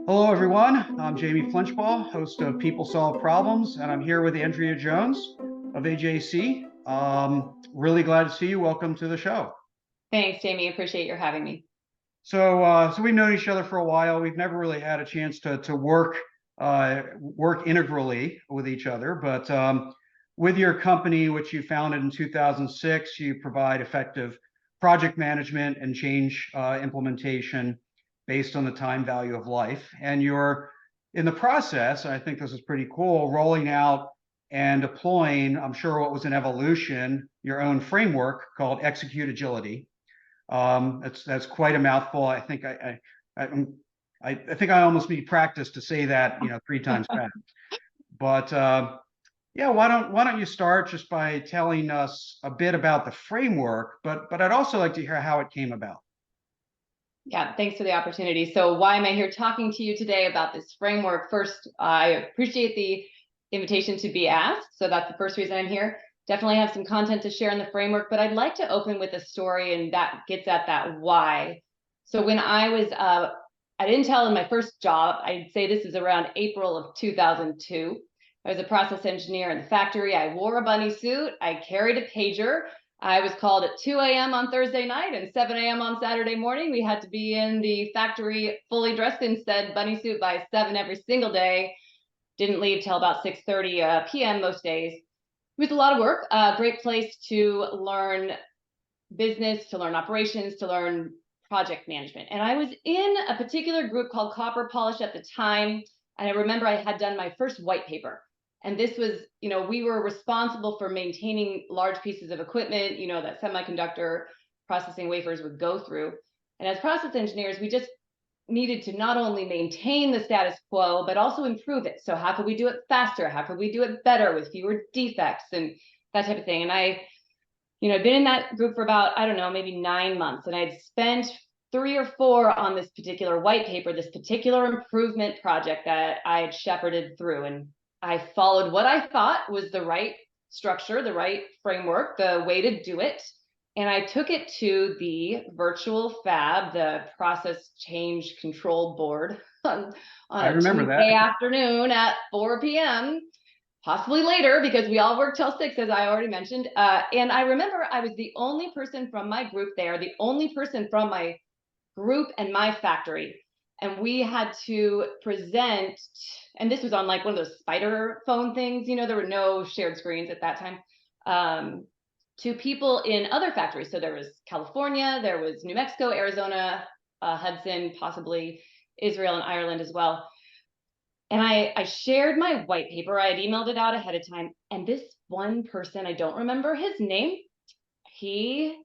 Hello, everyone. I'm Jamie Flinchbaugh, host of People Solve Problems, and I'm here with Andrea Jones of AJC. Really glad to see you. Welcome to the show. Thanks, Jamie. Appreciate your having me. So we've known each other for a while. We've never really had a chance to work integrally with each other, but with your company, which you founded in 2006, you provide effective project management and change implementation based on the time value of life. And you're in the process, and I think this is pretty cool, rolling out and deploying, I'm sure what was an evolution, your own framework called Executeagility. That's quite a mouthful. I think I almost need practice to say that, three times fast. But yeah, why don't you start just by telling us a bit about the framework, but I'd also like to hear how it came about. Yeah, thanks for the opportunity. So why am I here talking to you today about this framework? First, I appreciate the invitation to be asked. So that's the first reason I'm here. Definitely have some content to share in the framework, but I'd like to open with a story, and that gets at that why. So when I was at Intel in my first job, I'd say this is around April of 2002. I was a process engineer in the factory. I wore a bunny suit. I carried a pager. I was called at 2 a.m. on Thursday night and 7 a.m. on Saturday morning. We had to be in the factory fully dressed in said bunny suit by 7 every single day. Didn't leave till about 6:30 p.m. most days. It was a lot of work. Great place to learn business, to learn operations, to learn project management. And I was in a particular group called Copper Polish at the time. And I remember I had done my first white paper. And this was, we were responsible for maintaining large pieces of equipment, that semiconductor processing wafers would go through. And as process engineers, we just needed to not only maintain the status quo, but also improve it. So how could we do it faster? How could we do it better with fewer defects and that type of thing? And I'd been in that group for about, I don't know, maybe 9 months. And I'd spent 3 or 4 on this particular white paper, this particular improvement project that I had shepherded through. And I followed what I thought was the right structure, the right framework, the way to do it. And I took it to the virtual fab, the process change control board on I a remember Tuesday that. afternoon at 4 p.m., possibly later because we all worked till 6, as I already mentioned. And I remember I was the only person from my group there, the only person from my group and my factory. And we had to present, and this was on like one of those spider phone things, there were no shared screens at that time, to people in other factories. So there was California, there was New Mexico, Arizona, Hudson, possibly Israel and Ireland as well. And I shared my white paper. I had emailed it out ahead of time. And this one person, I don't remember his name, he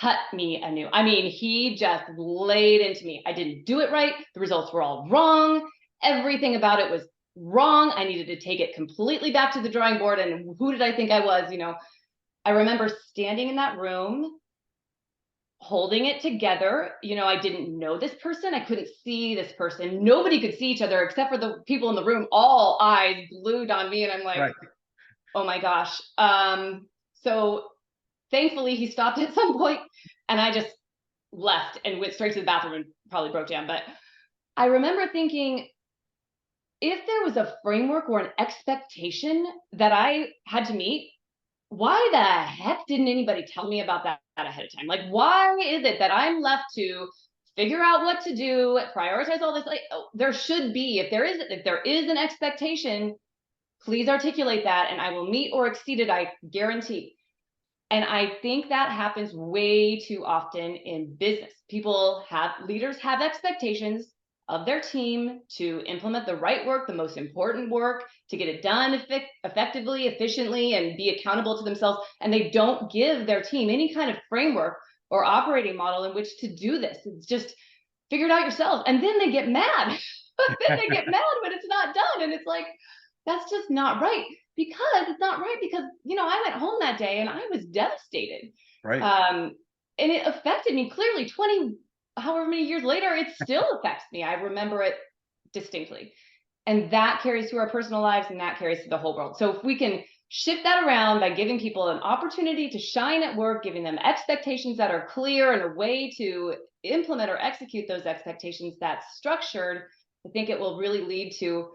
cut me anew. I mean, he just laid into me. I didn't do it right. The results were all wrong. Everything about it was wrong. I needed to take it completely back to the drawing board. And who did I think I was? I remember standing in that room, holding it together. I didn't know this person. I couldn't see this person. Nobody could see each other except for the people in the room, all eyes glued on me. And I'm like, Right. oh my gosh. So thankfully he stopped at some point and I just left and went straight to the bathroom and probably broke down. But I remember thinking, if there was a framework or an expectation that I had to meet, why the heck didn't anybody tell me about that ahead of time? Like, why is it that I'm left to figure out what to do, prioritize all this? Like, there should be, if there is an expectation, please articulate that and I will meet or exceed it, I guarantee. And I think that happens way too often in business. Leaders have expectations of their team to implement the right work, the most important work, to get it done effectively, efficiently, and be accountable to themselves. And they don't give their team any kind of framework or operating model in which to do this. It's just figure it out yourself. And then they get mad. Then they get mad when it's not done. And it's like, that's just not right. Because it's not right because, I went home that day and I was devastated. Right. And it affected me clearly 20, however many years later, it still affects me. I remember it distinctly. And that carries through our personal lives and that carries to the whole world. So if we can shift that around by giving people an opportunity to shine at work, giving them expectations that are clear and a way to implement or execute those expectations that's structured, I think it will really lead to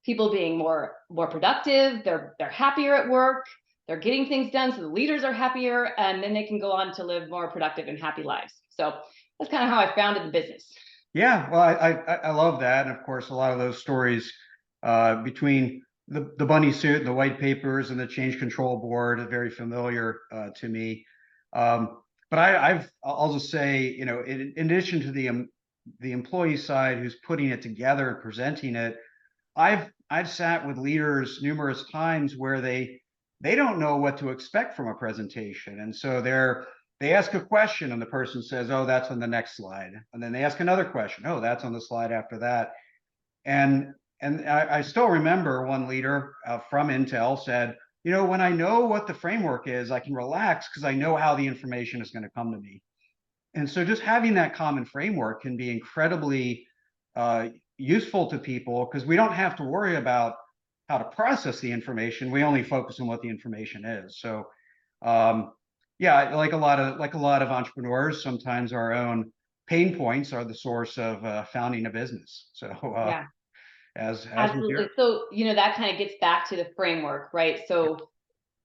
people being more productive. They're happier at work. They're getting things done, so the leaders are happier, and then they can go on to live more productive and happy lives. So that's kind of how I founded the business. Yeah, well, I love that, and of course, a lot of those stories between the bunny suit and the white papers and the change control board are very familiar to me. But I'll just say, you know, in addition to the employee side who's putting it together and presenting it, I've sat with leaders numerous times where they don't know what to expect from a presentation, and so they ask a question and the person says, "Oh, that's on the next slide," and then they ask another question, "Oh, that's on the slide after that," and I still remember one leader from Intel said, "You know, when I know what the framework is, I can relax because I know how the information is going to come to me." And so just having that common framework can be incredibly useful to people because we don't have to worry about how to process the information. We only focus on what the information is. So yeah, like a lot of entrepreneurs, sometimes our own pain points are the source of founding a business. So Yeah, as with absolutely. your So, you know, that kind of gets back to the framework, right? So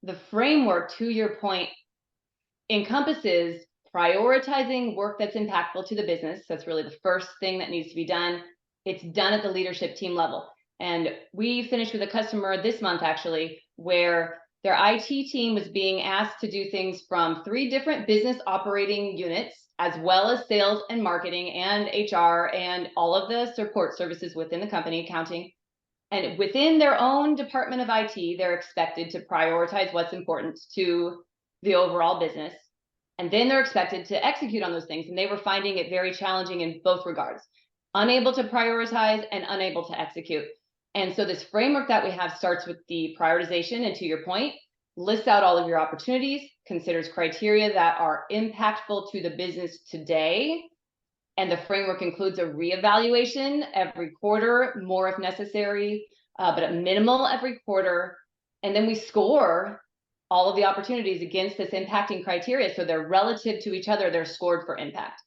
the framework, to your point, encompasses prioritizing work that's impactful to the business. That's really the first thing that needs to be done. It's done at the leadership team level. And we finished with a customer this month, actually, where their IT team was being asked to do things from 3 different business operating units, as well as sales and marketing and HR and all of the support services within the company, accounting. And within their own department of IT, they're expected to prioritize what's important to the overall business. And then they're expected to execute on those things. And they were finding it very challenging in both regards, unable to prioritize and unable to execute. And so this framework that we have starts with the prioritization. And to your point, lists out all of your opportunities, considers criteria that are impactful to the business today. And the framework includes a reevaluation every quarter, more if necessary, but at minimal every quarter. And then we score all of the opportunities against this impacting criteria. So they're relative to each other, they're scored for impact.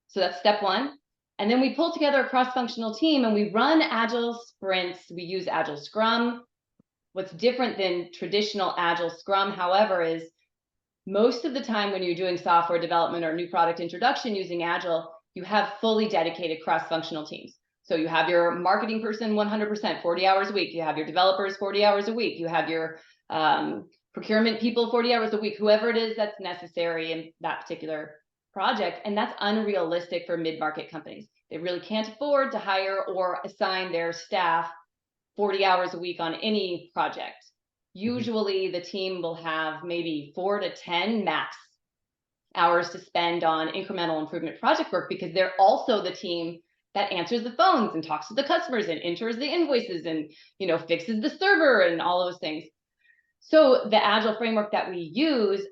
So that's step 1. And then we pull together a cross-functional team and we run Agile sprints. We use Agile Scrum. What's different than traditional Agile Scrum, however, is most of the time when you're doing software development or new product introduction using Agile, you have fully dedicated cross-functional teams. So you have your marketing person 100%, 40 hours a week. You have your developers 40 hours a week. You have your procurement people 40 hours a week, whoever it is that's necessary in that particular project. And that's unrealistic for mid-market companies. They really can't afford to hire or assign their staff 40 hours a week on any project. Usually the team will have maybe 4 to 10 max hours to spend on incremental improvement project work because they're also the team that answers the phones and talks to the customers and enters the invoices and, you know, fixes the server and all those things. So the Agile framework that we use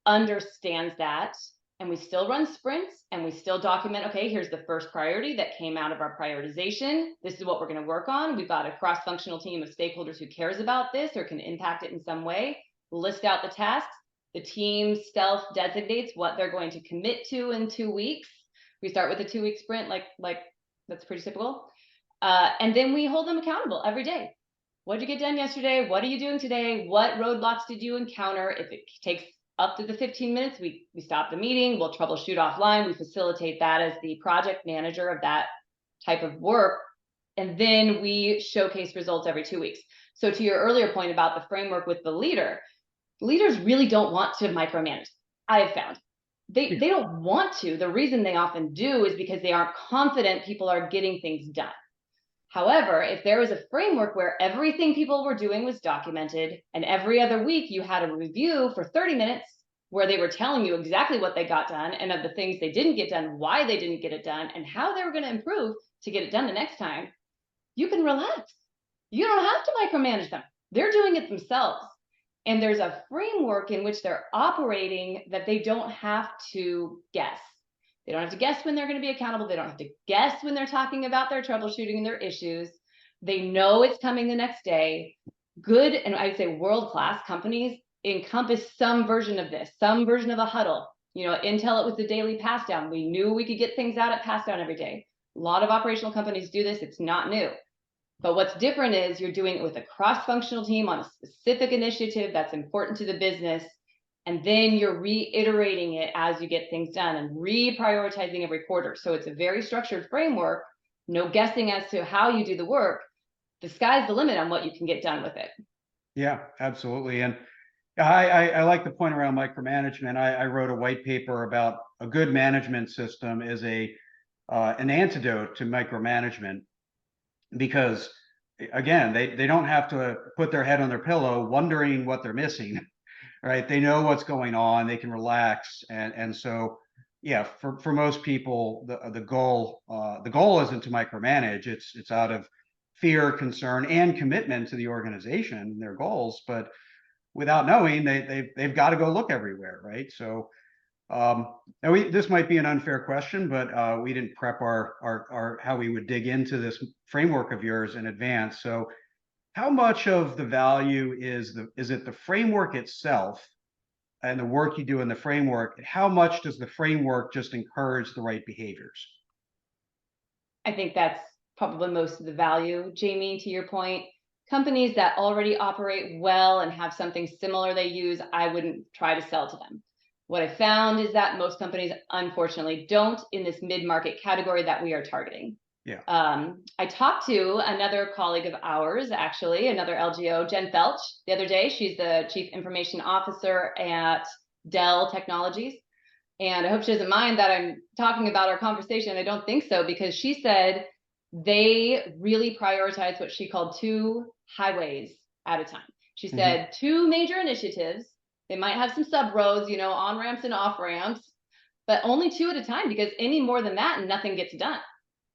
understands that, and we still run sprints and we still document, okay, here's the first priority that came out of our prioritization. This is what we're going to work on. We've got a cross-functional team of stakeholders who cares about this or can impact it in some way. List out the tasks. The team self-designates what they're going to commit to in 2 weeks. We start with a 2-week sprint, like that's pretty typical. And then we hold them accountable every day. What did you get done yesterday? What are you doing today? What roadblocks did you encounter? If it takes up to the 15 minutes, we stop the meeting, we'll troubleshoot offline. We facilitate that as the project manager of that type of work. And then we showcase results every 2 weeks. So to your earlier point about the framework with the leader, leaders really don't want to micromanage. I have found they don't want to. The reason they often do is because they aren't confident people are getting things done. However, if there was a framework where everything people were doing was documented and every other week you had a review for 30 minutes where they were telling you exactly what they got done and of the things they didn't get done, why they didn't get it done, and how they were going to improve to get it done the next time, you can relax. You don't have to micromanage them. They're doing it themselves. And there's a framework in which they're operating that they don't have to guess. They don't have to guess when they're going to be accountable. They don't have to guess when they're talking about their troubleshooting and their issues. They know it's coming the next day. Good, and I'd say world-class companies encompass some version of this, some version of a huddle. You know, at Intel, it was the daily pass down. We knew we could get things out at pass down every day. A lot of operational companies do this. It's not new. But what's different is you're doing it with a cross-functional team on a specific initiative that's important to the business. And then you're reiterating it as you get things done and reprioritizing every quarter. So it's a very structured framework, no guessing as to how you do the work. The sky's the limit on what you can get done with it. Yeah, absolutely. And I like the point around micromanagement. I wrote a white paper about a good management system is an antidote to micromanagement, because again, they don't have to put their head on their pillow wondering what they're missing, right? They know what's going on, they can relax. And so, yeah, for most people, the goal isn't to micromanage. It's out of fear, concern, and commitment to the organization and their goals. But without knowing, they've got to go look everywhere, right? So this might be an unfair question, but we didn't prep our how we would dig into this framework of yours in advance. So how much of the value is it the framework itself and the work you do in the framework? How much does the framework just encourage the right behaviors? I think that's probably most of the value, Jamie, to your point. Companies that already operate well and have something similar they use, I wouldn't try to sell to them. What I found is that most companies, unfortunately, don't in this mid-market category that we are targeting. Yeah. I talked to another colleague of ours, actually, another LGO, Jen Felch, the other day. She's the Chief Information Officer at Dell Technologies. And I hope she doesn't mind that I'm talking about our conversation. I don't think so, because she said they really prioritize what she called 2 highways at a time. She said 2 major initiatives. They might have some sub roads, on ramps and off ramps, but only 2 at a time, because any more than that and nothing gets done.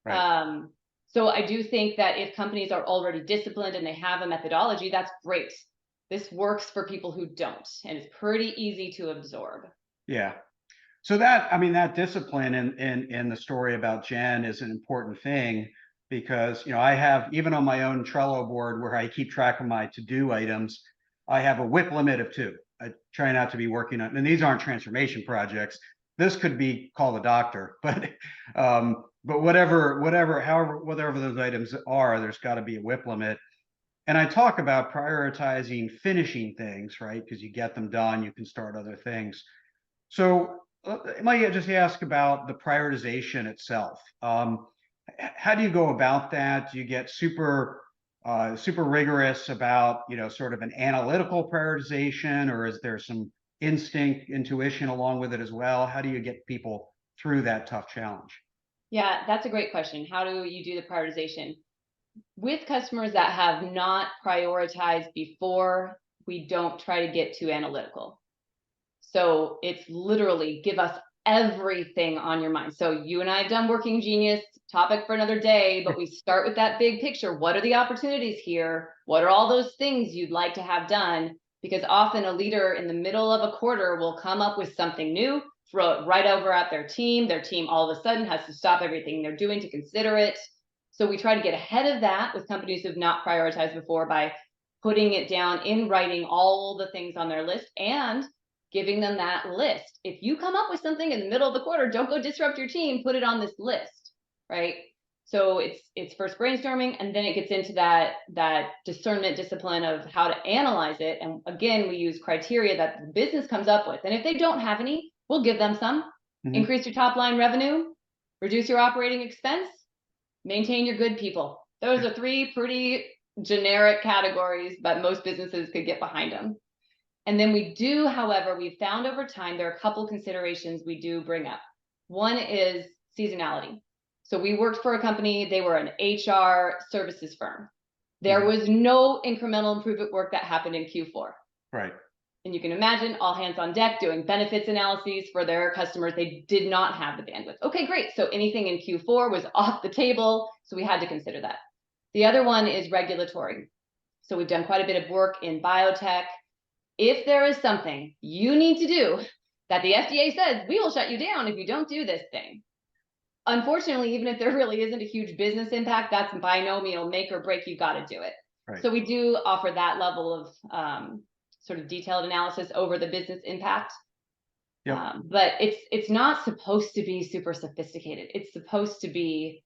Right. So I do think that if companies are already disciplined and they have a methodology, that's great. This works for people who don't, and it's pretty easy to absorb. Yeah. So that discipline in the story about Jen is an important thing, because I have, even on my own Trello board where I keep track of my to-do items, I have a WIP limit of 2. I try not to be working on, and these aren't transformation projects. This could be call the doctor, but whatever those items are, there's got to be a WIP limit. And I talk about prioritizing finishing things, right? Because you get them done, you can start other things. So I might just ask about the prioritization itself. How do you go about that? Do you get super rigorous about, sort of an analytical prioritization, or is there some intuition along with it as well? How do you get people through that tough challenge? Yeah, that's a great question. How do you do the prioritization? With customers that have not prioritized before, we don't try to get too analytical. So it's literally give us everything on your mind. So you and I have done Working Genius, topic for another day, but we start with that big picture. What are the opportunities here? What are all those things you'd like to have done? Because often a leader in the middle of a quarter will come up with something new, throw it right over at their team. Their team all of a sudden has to stop everything they're doing to consider it. So we try to get ahead of that with companies who've not prioritized before by putting it down in writing, all the things on their list, and giving them that list. If you come up with something in the middle of the quarter, don't go disrupt your team, put it on this list, right? So it's first brainstorming, and then it gets into that discernment discipline of how to analyze it. And again, we use criteria that the business comes up with. And if they don't have any, we'll give them some. Increase your top line revenue, reduce your operating expense, maintain your good people. Those are 3 pretty generic categories, but most businesses could get behind them. And then we do, however, we've found over time, there are a couple considerations we do bring up. One is seasonality. So we worked for a company, they were an HR services firm. There was no incremental improvement work that happened in Q4. Right. And you can imagine all hands on deck doing benefits analyses for their customers. They did not have the bandwidth. Okay, great. So anything in Q4 was off the table. So we had to consider that. The other one is regulatory. So we've done quite a bit of work in biotech. If there is something you need to do that the FDA says, we will shut you down if you don't do this thing. Unfortunately, even if there really isn't a huge business impact, that's binomial make or break, you got to do it. Right. So we do offer that level of sort of detailed analysis over the business impact. Yep. But it's not supposed to be super sophisticated. It's supposed to be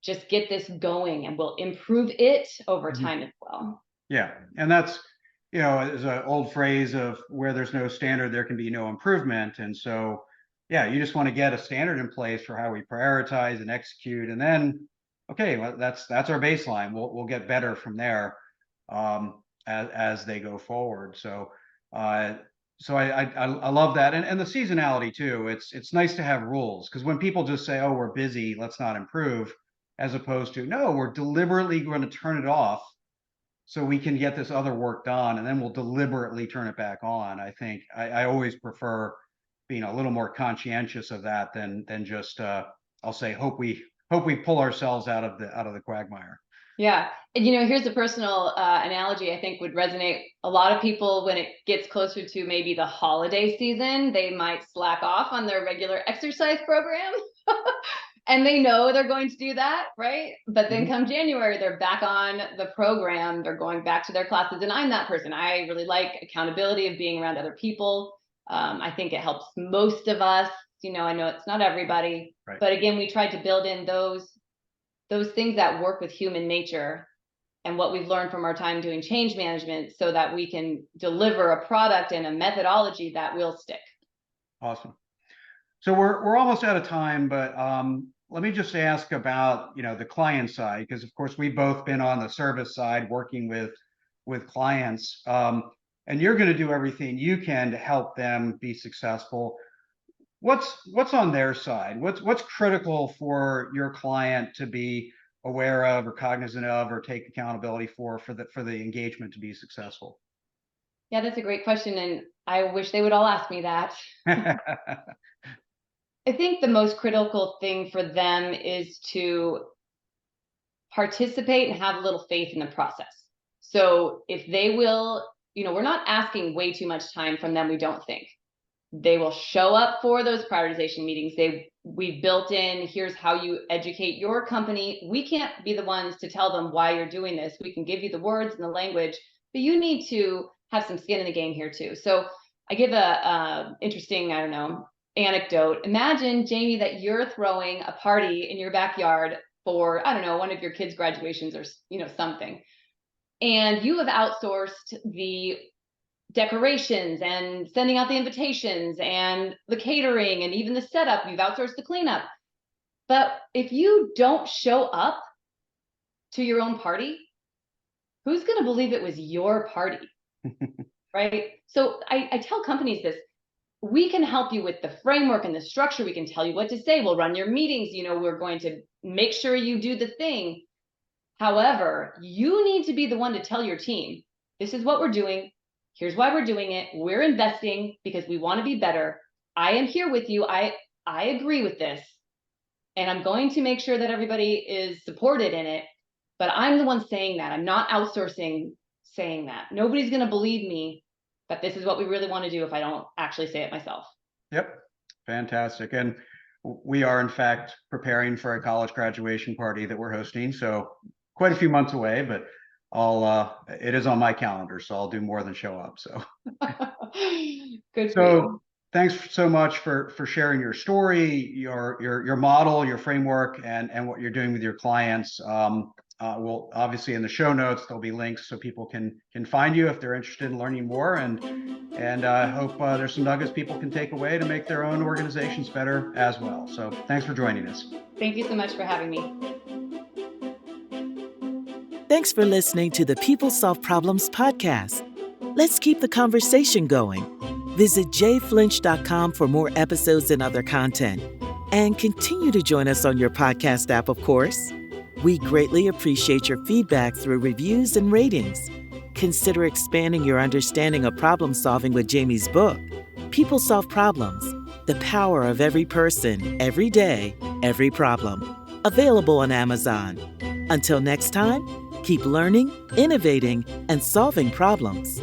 just get this going, and we'll improve it over time as well. Yeah. And that's, there's an old phrase of where there's no standard, there can be no improvement. And so, yeah, you just want to get a standard in place for how we prioritize and execute. And then, okay, well, that's our baseline. We'll get better from there as they go forward. So, I love that. And the seasonality too. It's nice to have rules, because when people just say, oh, we're busy, let's not improve, as opposed to, no, we're deliberately going to turn it off so we can get this other work done, and then we'll deliberately turn it back on. I think I always prefer being a little more conscientious of that than just I'll say hope we pull ourselves out of the quagmire. Yeah. And here's a personal analogy I think would resonate. A lot of people, when it gets closer to maybe the holiday season, they might slack off on their regular exercise program. And they know they're going to do that, right? But then come January, they're back on the program. They're going back to their classes. And I'm that person. I really like accountability of being around other people. I think it helps most of us. I know it's not everybody. Right. But again, we tried to build in those things that work with human nature and what we've learned from our time doing change management, so that we can deliver a product and a methodology that will stick. Awesome. So we're almost out of time, but let me just ask about the client side, because of course we've both been on the service side working with clients, and you're going to do everything you can to help them be successful. What's on their side? What's critical for your client to be aware of or cognizant of or take accountability for the engagement to be successful? Yeah, that's a great question, and I wish they would all ask me that. I think the most critical thing for them is to participate and have a little faith in the process. So if they will, we're not asking way too much time from them, we don't think. They will show up for those prioritization meetings. We've built in, here's how you educate your company. We can't be the ones to tell them why you're doing this. We can give you the words and the language, but you need to have some skin in the game here too. So I give a interesting, anecdote. Imagine, Jamie, that you're throwing a party in your backyard for, one of your kids' graduations or, something. And you have outsourced the decorations and sending out the invitations and the catering and even the setup. You've outsourced the cleanup. But if you don't show up to your own party, who's going to believe it was your party? Right? So I tell companies this. We can help you with the framework and the structure. We can tell you what to say. We'll run your meetings. We're going to make sure you do the thing. However, you need to be the one to tell your team, this is what we're doing. Here's why we're doing it. We're investing because we want to be better. I am here with you. I agree with this. And I'm going to make sure that everybody is supported in it. But I'm the one saying that. I'm not outsourcing saying that. Nobody's going to believe me that this is what we really want to do if I don't actually say it myself. Yep. Fantastic. And we are in fact preparing for a college graduation party that we're hosting. So quite a few months away, but it is on my calendar, so I'll do more than show up. So good. So thanks so much for sharing your story, your model, your framework, and what you're doing with your clients. We'll obviously in the show notes there'll be links so people can find you if they're interested in learning more, and I hope there's some nuggets people can take away to make their own organizations better as well. So thanks for joining us. Thank you so much for having me. Thanks for listening to the People Solve Problems podcast. Let's keep the conversation going. Visit jflinch.com for more episodes and other content. And continue to join us on your podcast app, of course. We greatly appreciate your feedback through reviews and ratings. Consider expanding your understanding of problem solving with Jamie's book, People Solve Problems: The Power of Every Person, Every Day, Every Problem. Available on Amazon. Until next time, keep learning, innovating, and solving problems.